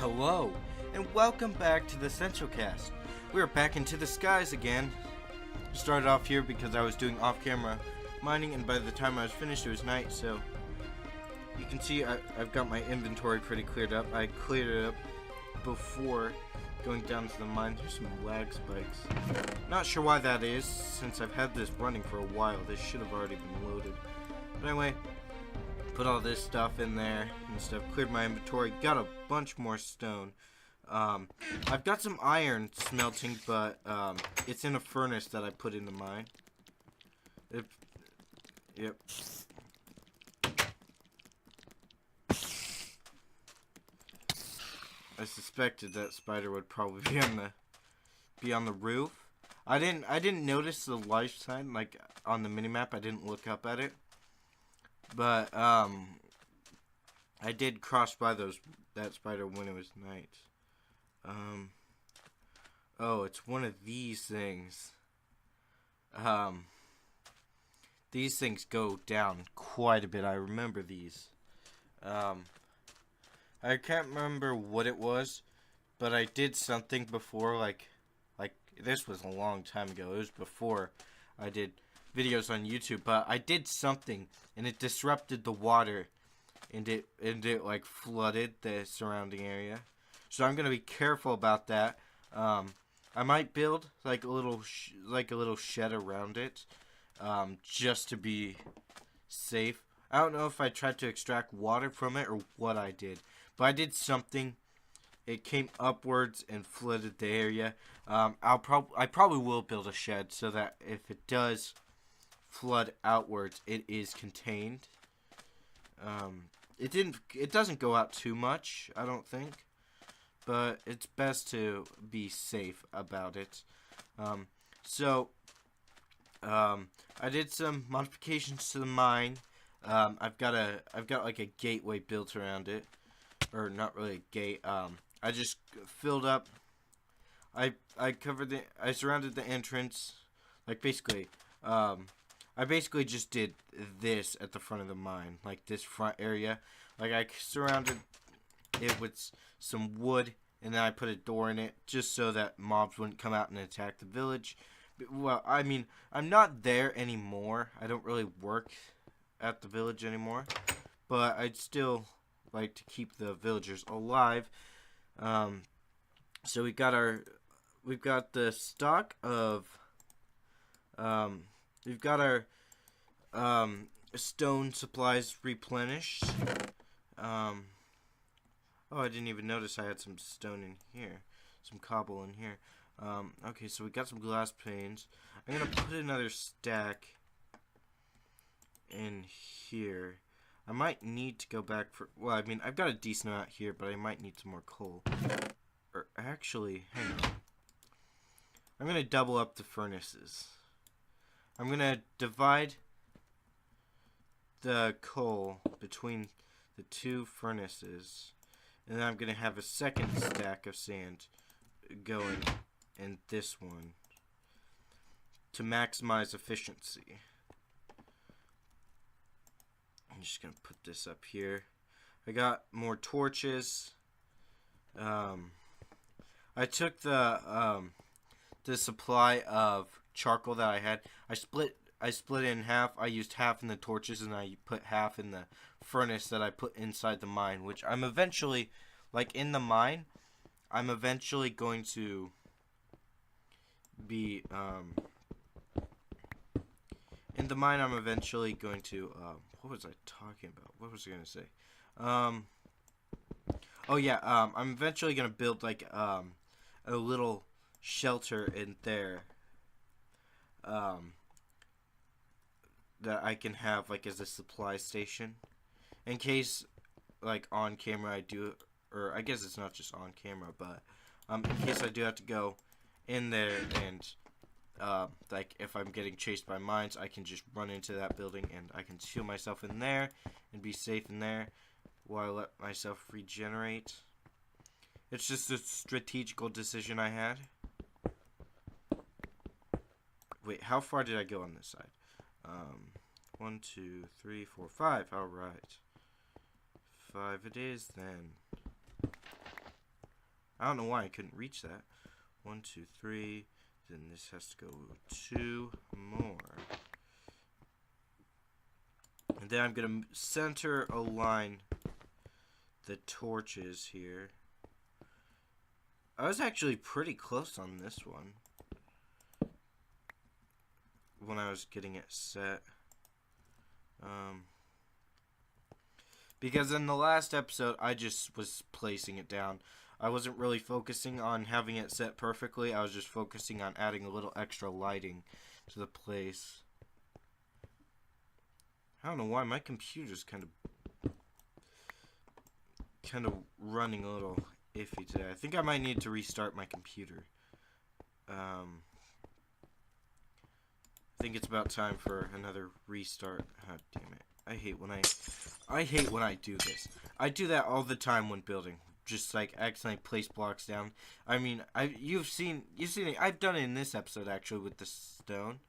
Hello, and welcome back to the Essential Cast. We're back into the skies again. Started off here because I was doing off-camera mining, and by the time I was finished, it was night, so you can see I've got my inventory pretty cleared up. I cleared it up before going down to the mine. There's some lag spikes. Not sure why that is, since I've had this running for a while. This should have already been loaded. But anyway, put all this stuff in there and stuff. Cleared my inventory. Got a bunch more stone. I've got some iron smelting, but it's in a furnace that I put in the mine. Yep. I suspected that spider would probably be on the roof. I didn't notice the life sign like on the minimap. I didn't look up at it. But I did cross by that spider when it was night. Oh, it's one of these things. These things go down quite a bit. I remember these. I can't remember what it was, but I did something before, like this was a long time ago. It was before I did videos on YouTube, but I did something and it disrupted the water and it like flooded the surrounding area. So I'm gonna be careful about that. I might build like a little shed around it, just to be safe. I don't know if I tried to extract water from it or what I did, but I did something. It came upwards and flooded the area. I probably will build a shed so that if it does flood outwards, it is contained. It doesn't go out too much, I don't think, but it's best to be safe about it. I did some modifications to the mine. I've got like a gateway built around it, or not really a gate. I just filled up. I surrounded the entrance, like basically. I basically just did this at the front of the mine, like this front area. Like I surrounded it with some wood, and then I put a door in it just so that mobs wouldn't come out and attack the village. Well, I mean, I'm not there anymore. I don't really work at the village anymore, but I'd still like to keep the villagers alive. So we've got the stock of, we've got our stone supplies replenished. Oh, I didn't even notice I had some stone in here, some cobble in here. Okay, so we got some glass panes. I'm gonna put another stack in here. I might need to go back for, well, I mean, I've got a decent amount here, but I might need some more coal. Or actually, hang on. I'm gonna double up the furnaces. I'm gonna divide the coal between the two furnaces, and then I'm gonna have a second stack of sand going in this one to maximize efficiency. I'm just gonna put this up here. I got more torches. I took the supply of charcoal that I had. I split it in half. I used half in the torches, and I put half in the furnace that I put inside the mine, which I'm eventually, like in the mine, I'm eventually going to be, in the mine I'm eventually going to, what was I talking about? What was I going to say? Oh yeah, I'm eventually going to build like, a little shelter in there, that I can have like as a supply station in case like on camera I do, or I guess it's not just on camera, but in case I do have to go in there and like if I'm getting chased by mines, I can just run into that building and I can shield myself in there and be safe in there while I let myself regenerate. It's just a strategical decision I had. Wait, how far did I go on this side? 1, 2, 3, 4, 5. Alright. 5 it is then. I don't know why I couldn't reach that. 1, 2, 3. Then this has to go 2 more. And then I'm going to center align the torches here. I was actually pretty close on this one when I was getting it set. Because in the last episode, I just was placing it down. I wasn't really focusing on having it set perfectly. I was just focusing on adding a little extra lighting to the place. I don't know why my computer's kind of running a little iffy today. I think I might need to restart my computer. I think it's about time for another restart. God damn it. I hate when I do this. I do that all the time when building. Just like accidentally place blocks down. I mean, you've seen it. I've done it in this episode actually with the stone.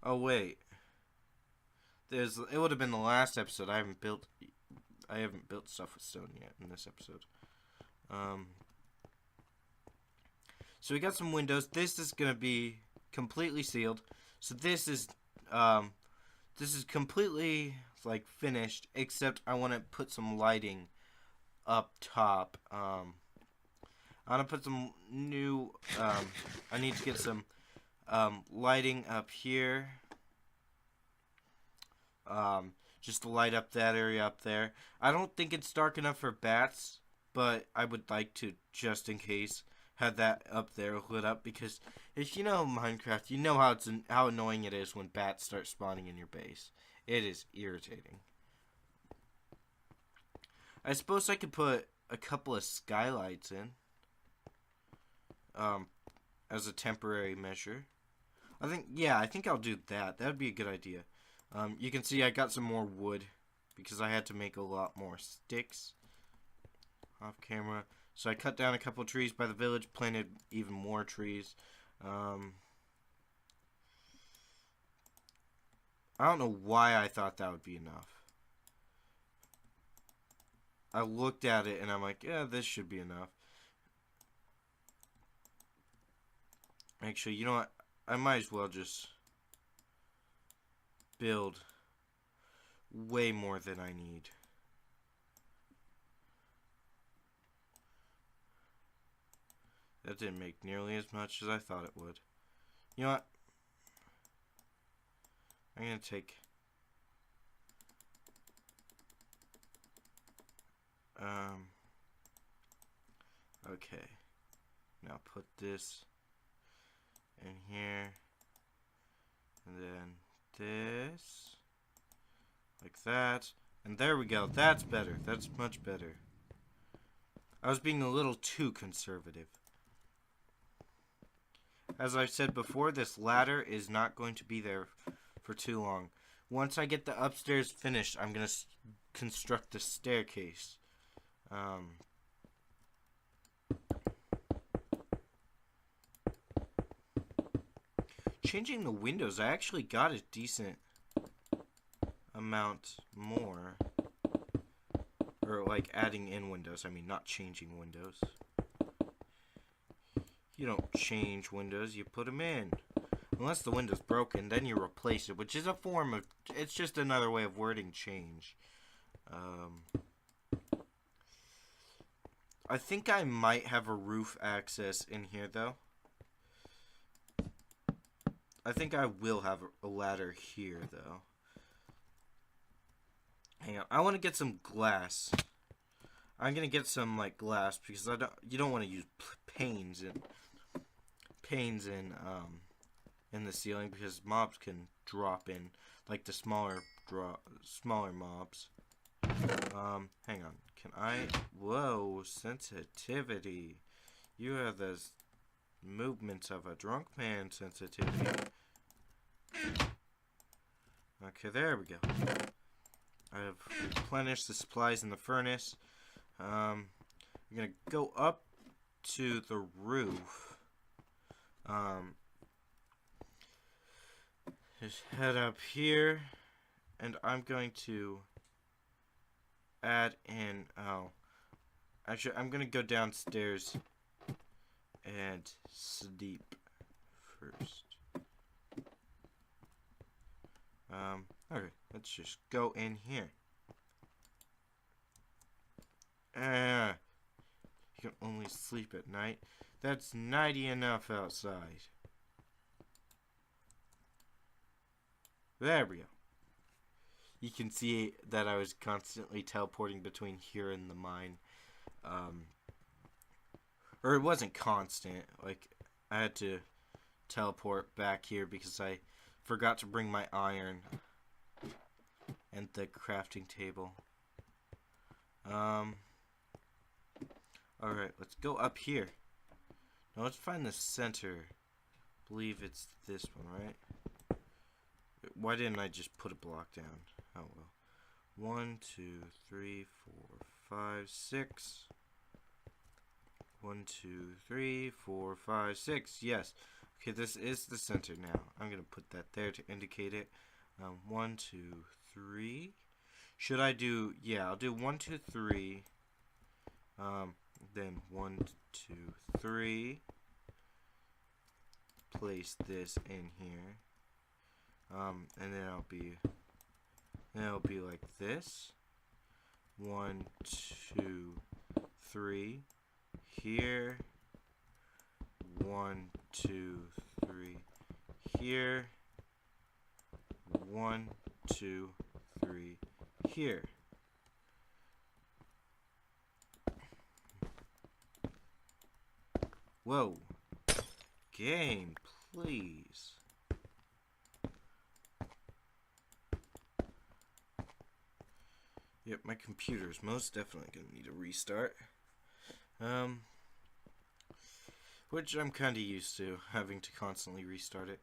Oh wait. It would have been the last episode. I haven't built stuff with stone yet in this episode. So we got some windows. This is gonna be completely sealed. So this is completely like finished, except I want to put some lighting up top. I want to put some new. I need to get some lighting up here. Just to light up that area up there. I don't think it's dark enough for bats, but I would like to, just in case, have that up there lit up, because if you know Minecraft, you know how annoying it is when bats start spawning in your base. It is irritating. I suppose I could put a couple of skylights in, as a temporary measure. I think I'll do that. That would be a good idea. You can see I got some more wood because I had to make a lot more sticks off camera. So I cut down a couple of trees by the village, planted even more trees. I don't know why I thought that would be enough. I looked at it and I'm like, yeah, this should be enough. Actually, you know what? I might as well just build way more than I need. That didn't make nearly as much as I thought it would. You know what? I'm going to take... Okay. Now put this in here. And then this. Like that. And there we go. That's better. That's much better. I was being a little too conservative. As I said before, this ladder is not going to be there for too long. Once I get the upstairs finished, I'm going to construct the staircase. Changing the windows, I actually got a decent amount more. Or like adding in windows, I mean not changing windows. You don't change windows, you put them in. Unless the window's broken, then you replace it, which is a form of... It's just another way of wording change. I think I might have a roof access in here, though. I think I will have a ladder here, though. Hang on, I want to get some glass. I'm gonna get some like glass because you don't want to use panes in the ceiling because mobs can drop in, like the smaller mobs. Hang on. Can I? Whoa, sensitivity. You have the movements of a drunk man sensitivity. Okay, there we go. I have replenished the supplies in the furnace. I'm gonna go up to the roof. Just head up here, and I'm going to add in. Oh, Actually, I'm gonna go downstairs and sleep first. Okay, let's just go in here. You can only sleep at night. That's nighty enough outside. There we go. You can see that I was constantly teleporting between here and the mine. Or it wasn't constant. Like, I had to teleport back here because I forgot to bring my iron and the crafting table. Alright, let's go up here. Now let's find the center. I believe it's this one, right? Why didn't I just put a block down? Oh well. 1, 2, 3, 4, 5, 6. 1, 2, 3, 4, 5, 6. Yes. Okay, this is the center now. I'm gonna put that there to indicate it. 1, 2, 3. Should I do? Yeah, I'll do 1, 2, 3. Then 1, 2, 3. Place this in here. And then it'll be like this. 1, 2, 3. Here. 1, 2, 3. Here. 1, 2, 3. Here. Whoa. Game, please. Yep, my computer's most definitely gonna need a restart. Which I'm kinda used to, having to constantly restart it.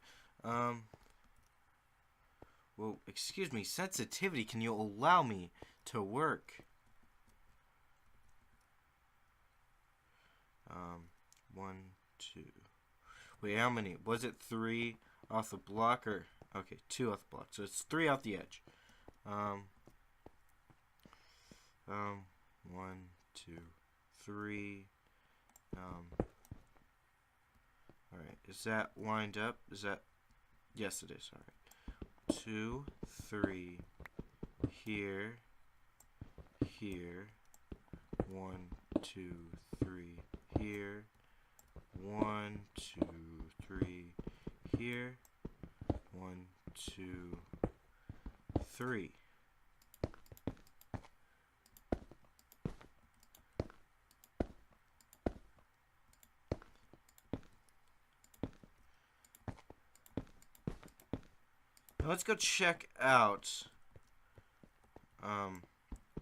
Well, excuse me, sensitivity, can you allow me to work? 1, 2. Wait, how many? Was it 3 off the block or? Okay, 2 off the block. So it's 3 off the edge. 1, 2, 3. Alright, is that lined up? Is that? Yes, it is. Alright. 2, 3. Here. Here. 1, 2, 3. Here. 1, 2, 3. Here. 1, 2, 3. Now let's go check out.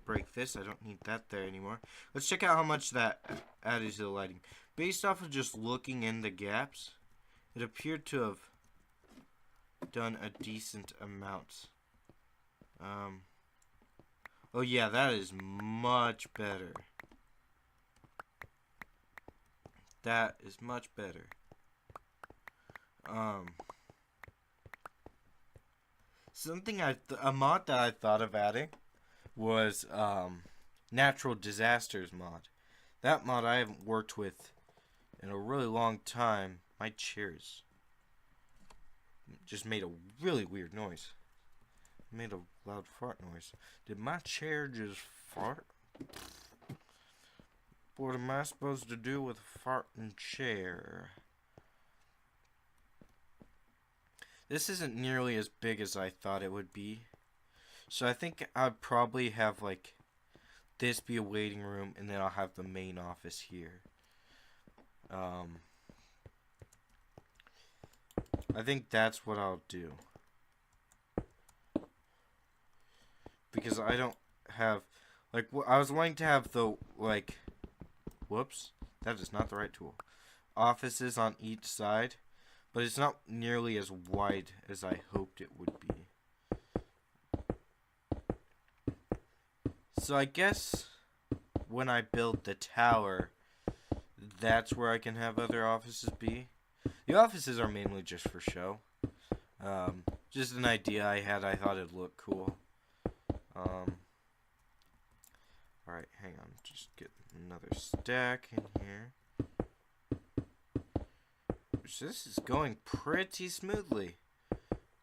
Break this. I don't need that there anymore. Let's check out how much that added to the lighting. Based off of just looking in the gaps, it appeared to have done a decent amount. Oh yeah, that is much better. That is much better. Something a mod that I thought of adding was natural disasters mod. That mod I haven't worked with in a really long time. My chairs just made a really weird noise. It made a loud fart noise. Did my chair just fart? What am I supposed to do with a farting chair? This isn't nearly as big as I thought it would be. So I think I'd probably have like this be a waiting room, and then I'll have the main office here. I think that's what I'll do. Because I don't have, like, I was wanting to have the, like, whoops, that is not the right tool. Offices on each side, but it's not nearly as wide as I hoped it would be. So I guess when I build the tower, that's where I can have other offices be. The offices are mainly just for show. Just an idea I had. I thought it'd look cool. Alright, hang on. Just get another stack in here. This is going pretty smoothly.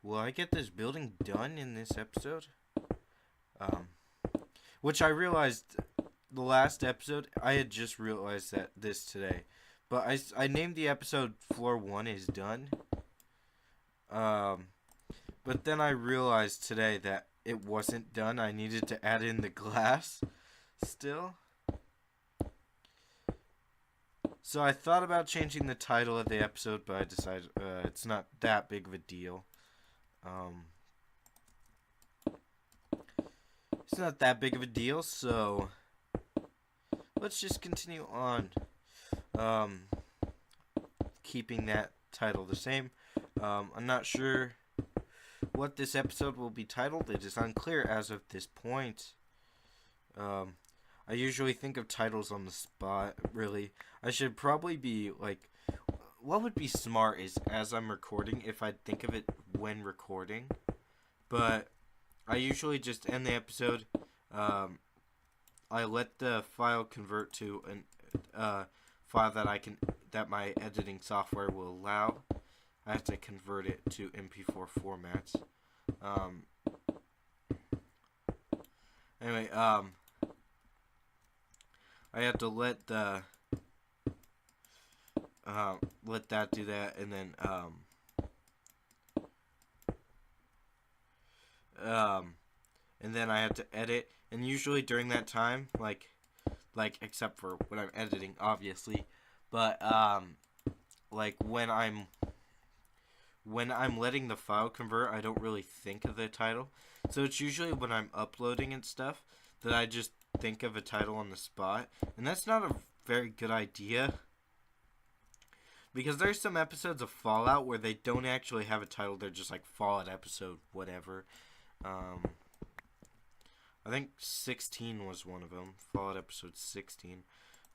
Will I get this building done in this episode? Which I realized the last episode, I had just realized that this today. But I named the episode Floor 1 is done. But then I realized today that it wasn't done. I needed to add in the glass still. So I thought about changing the title of the episode, but I decided it's not that big of a deal. It's not that big of a deal, so let's just continue on. Keeping that title the same. I'm not sure what this episode will be titled. It is unclear as of this point. I usually think of titles on the spot, really. I should probably be, like, what would be smart is, as I'm recording, if I think of it when recording. But I usually just end the episode. I let the file convert to a file that my editing software will allow. I have to convert it to MP4 formats. Anyway, I have to let that do that, and then I have to edit, and usually during that time, like except for when I'm editing, obviously, but like when I'm letting the file convert, I don't really think of the title. So it's usually when I'm uploading and stuff that I just think of a title on the spot, and that's not a very good idea, because there's some episodes of Fallout where they don't actually have a title. They're just like Fallout episode whatever. I think 16 was one of them. Fallout episode 16.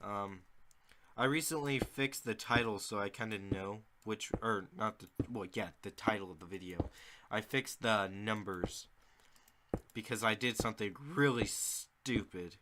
I recently fixed the title, so I kind of know which, or not the, well, yeah, the title of the video. I fixed the numbers because I did something really stupid.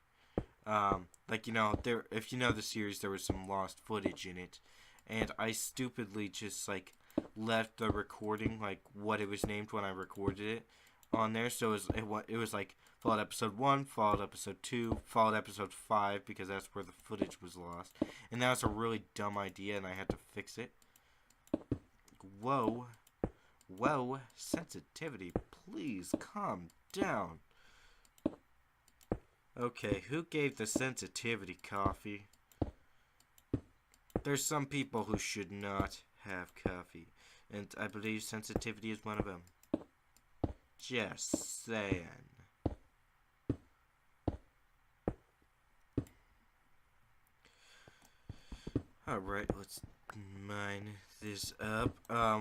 Like, you know, if you know the series, there was some lost footage in it, and I stupidly just, like, left the recording, like, what it was named when I recorded it on there. So it was like Fallout episode 1, Fallout episode 2, Fallout episode 5, because that's where the footage was lost. And that was a really dumb idea, and I had to fix it. Whoa, sensitivity, please calm down. Okay, who gave the sensitivity coffee? There's some people who should not have coffee, and I believe sensitivity is one of them. Just saying. Alright, let's mine this up.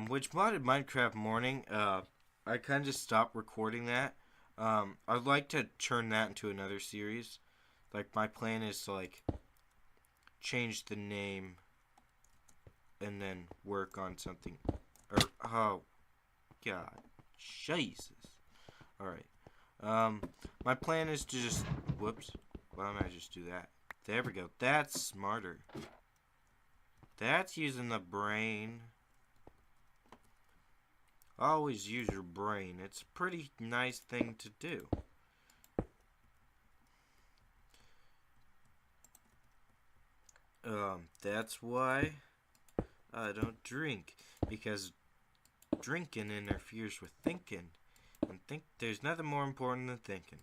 Which modded Minecraft morning, I kind of stopped recording that. I'd like to turn that into another series. Like, my plan is to, like, change the name and then work on something. Oh, God. Jesus. Alright. My plan is to just, whoops. Why don't I just do that? There we go. That's smarter. That's using the brain. Always use your brain. It's a pretty nice thing to do. That's why I don't drink. Because drinking interferes with thinking. And there's nothing more important than thinking.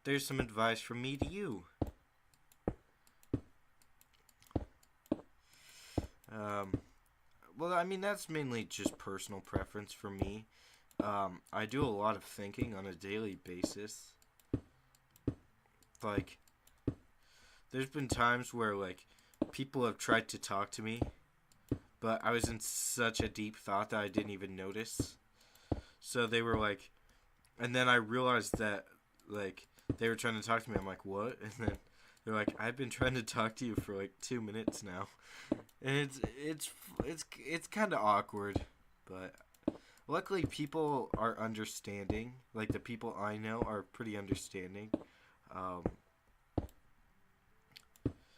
There's some advice from me to you. Well, I mean, that's mainly just personal preference for me. I do a lot of thinking on a daily basis. Like, there's been times where, like, people have tried to talk to me, but I was in such a deep thought that I didn't even notice. So they were like, and then I realized that, like, they were trying to talk to me. I'm like, what? And then they're like, I've been trying to talk to you for like 2 minutes now. And it's kind of awkward, but luckily people are understanding. Like, the people I know are pretty understanding. Um,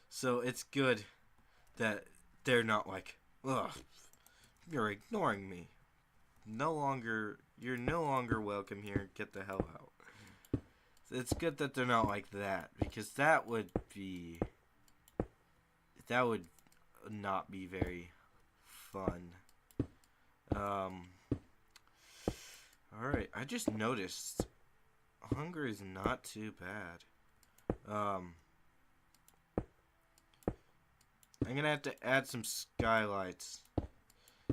so it's good that they're not like, ugh, you're ignoring me. You're no longer welcome here. Get the hell out. It's good that they're not like that, because that would not be very fun. Alright, I just noticed hunger is not too bad. I'm gonna have to add some skylights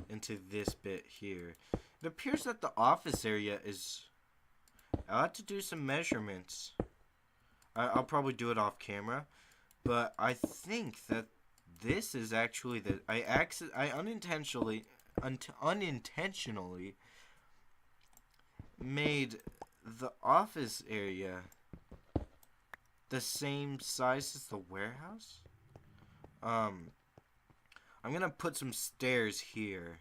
into this bit here. It appears that the office area is... I'll have to do some measurements. I'll probably do it off camera, but I think that this is actually I unintentionally made the office area the same size as the warehouse. I'm gonna put some stairs here,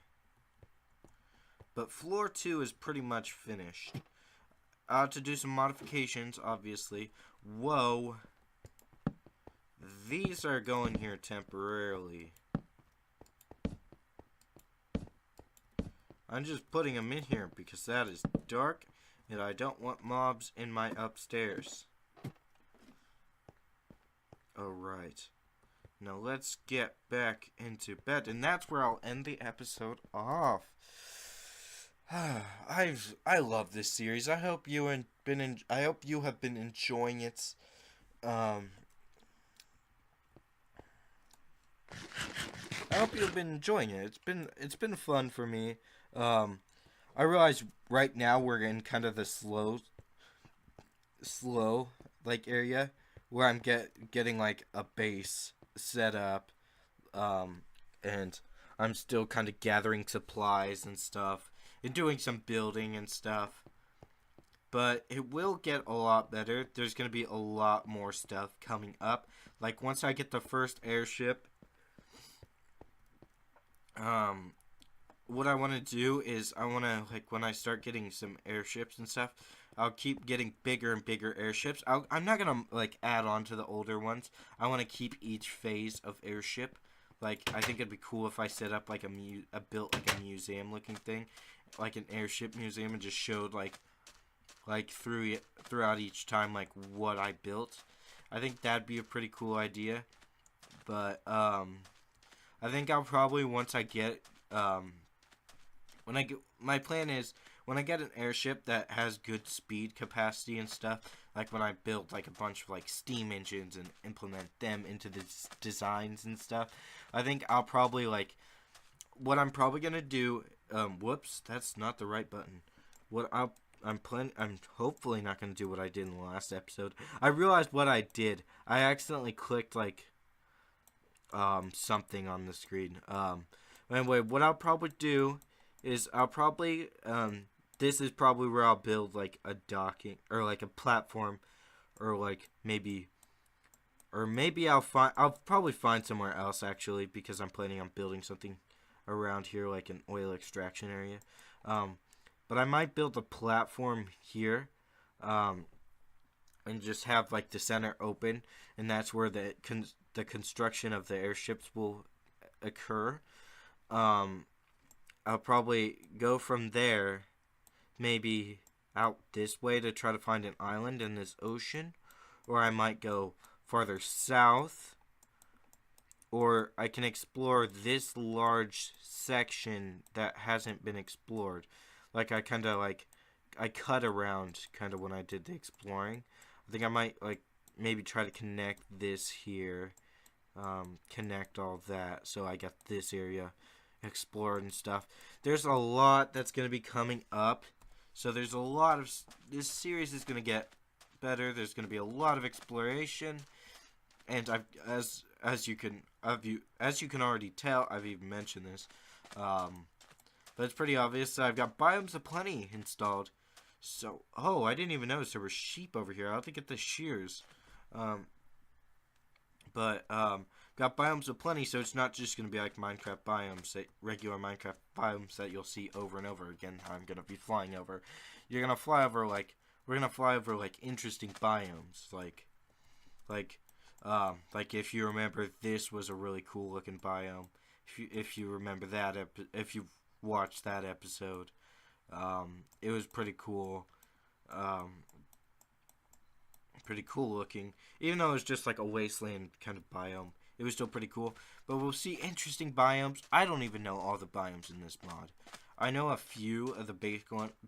but floor 2 is pretty much finished. I'll have to do some modifications, obviously. Whoa. These are going here temporarily. I'm just putting them in here because that is dark and I don't want mobs in my upstairs. Alright. Now let's get back into bed, and that's where I'll end the episode off. I love this series. I hope you have been enjoying it. I hope you've been enjoying it. It's been fun for me. I realize right now we're in kind of the slow like area where I'm getting like a base set up, and I'm still kind of gathering supplies and stuff and doing some building and stuff. But it will get a lot better. There's going to be a lot more stuff coming up. Like once I get the first airship, what I want to do is I want to, like, when I start getting some airships and stuff, I'll keep getting bigger and bigger airships. I'm not going to, like, add on to the older ones. I want to keep each phase of airship. Like, I think it'd be cool if I set up, like, built, like, a museum-looking thing. Like, an airship museum, and just showed, like throughout each time, like, what I built. I think that'd be a pretty cool idea. But, I think I'll probably, once I get, my plan is, when I get an airship that has good speed capacity and stuff, like when I build like a bunch of like steam engines and implement them into the designs and stuff, I think I'll probably what I'm probably gonna do, whoops, that's not the right button. I'm hopefully not gonna do what I did in the last episode. I realized what I did. I accidentally clicked something on the screen. Anyway, what I'll probably do is this is probably where I'll build like a docking or like a platform, or maybe I'll probably find somewhere else actually, because I'm planning on building something around here like an oil extraction area. But I might build a platform here, and just have like the center open, and that's where the construction of the airships will occur. I'll probably go from there, maybe out this way to try to find an island in this ocean, or I might go farther south, or I can explore this large section that hasn't been explored. Like I cut around kind of when I did the exploring. I think I might maybe try to connect this here, connect all that, so I got this area explored and stuff. There's a lot that's going to be coming up, so there's a lot of this series is going to get better. There's going to be a lot of exploration, and as you can already tell, I've even mentioned this, but it's pretty obvious. I've got Biomes of Plenty installed. So, I didn't even notice there were sheep over here. I'll have to get the shears. Got Biomes of Plenty, so it's not just going to be like Minecraft biomes, regular Minecraft biomes that you'll see over and over again. I'm going to be flying over. We're going to fly over, interesting biomes, like Like if you remember, this was a really cool looking biome. If you remember that, if you watched that episode, it was pretty cool. Pretty cool looking. Even though it was just like a wasteland kind of biome, it was still pretty cool. But we'll see interesting biomes. I don't even know all the biomes in this mod. I know a few of the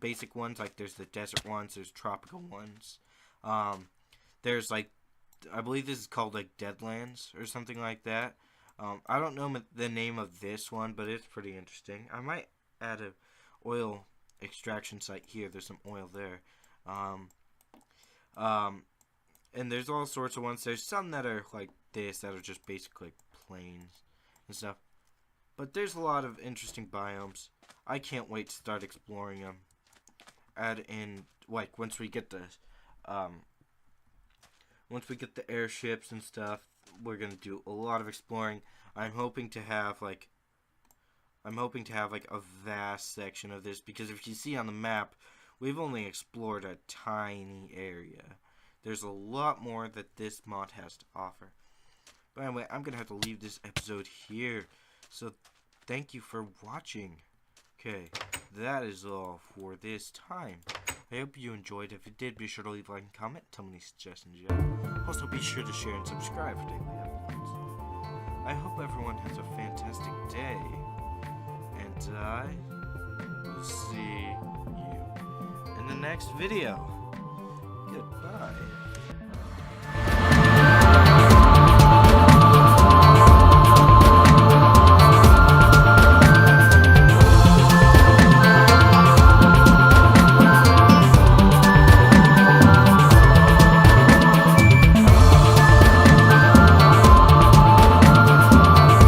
basic ones, like there's the desert ones, there's tropical ones. There's like, I believe this is called like Deadlands or something like that. I don't know the name of this one, but it's pretty interesting. I might add a oil extraction site here. There's some oil there. And there's all sorts of ones. There's some that are like this, that are just basically plains and stuff. But there's a lot of interesting biomes. I can't wait to start exploring them. Add in, like, once we get the airships and stuff, we're gonna do a lot of exploring. I'm hoping to have like a vast section of this, because if you see on the map, we've only explored a tiny area. There's a lot more that this mod has to offer. But anyway, I'm going to have to leave this episode here. So, thank you for watching. Okay, that is all for this time. I hope you enjoyed. If you did, be sure to leave a like and comment. Tell me any suggestions you have. Also, be sure to share and subscribe for daily uploads. I hope everyone has a fantastic day. And I will see you in the next video. Goodbye.